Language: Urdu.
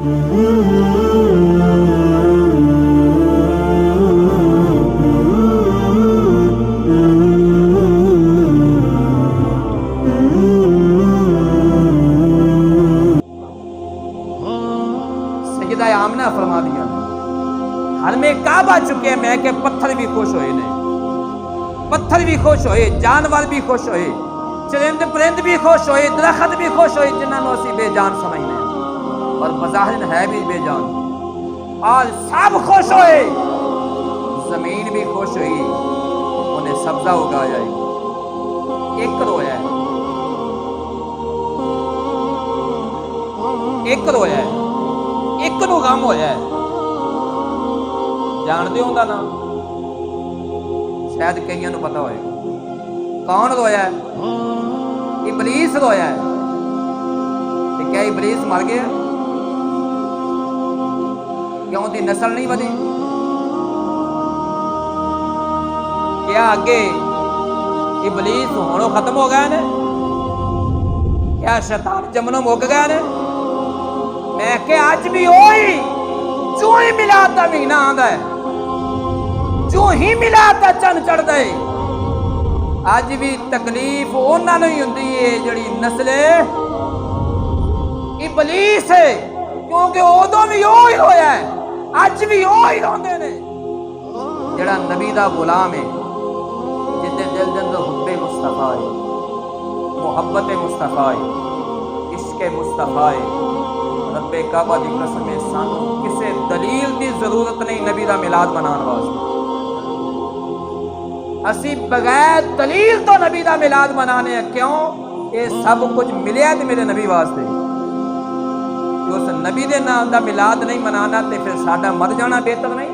سیدہ آمنہ فرما دیا ہر میں کعبہ چکے میں کہ پتھر بھی خوش ہوئے نے، پتھر بھی خوش ہوئے، جانور بھی خوش ہوئے، چرند پرند بھی خوش ہوئے، درخت بھی خوش ہوئے، جنہاں نو اسی بے جان سمجھنے اور بظاہر ہے بھی بے جان، اور سب خوش ہوئے، زمین بھی خوش ہوئی، انہیں سبزہ اگایا ہے، ایک رویا ہے، ایک رویا ہے، ایک نو غم ہویا ہے، جان دے ہوں گا نا شاید کئیاں نو پتہ ہوئے کون رویا ہے؟ ابلیس رویا ہے۔ کہ کیا ابلیس مر گیا؟ کیوں دی نسل نہیں بدی؟ کیا آگے ابلیس ہونوں ختم ہو گیا نے؟ کیا شیطان جمنوں مک گیا نے؟ میں کہ آج بھی ہوئی جو ہی ملا تا مہینہ آندا ہے، جو ہی ملا تا چند چڑھ دے، آج بھی تکلیف اونا نہیں ہوندی ہے جڑی نسل ابلیس ہے، کیونکہ ادوں بھی وہی ہویا ہے، آج بھی وہی روندے نے۔ جڑا نبی دا غلام ہے، جس دے دل دے اندر حب مصطفیٰ ہے، محبت مصطفیٰ ہے، عشق مصطفیٰ ہے، رب کعبہ دی قسم ہے سانو کسے دلیل دی ضرورت نہیں نبی دا میلاد منان واسطے، اسی بغیر دلیل تو نبی دا میلاد منانے ہیں۔ کیوں؟ یہ سب کچھ ملیا تے میرے نبی واسطے، کہ اس نبی دے نام دا میلاد نہیں منانا تے پھر ساڈا مر جانا بہتر نہیں؟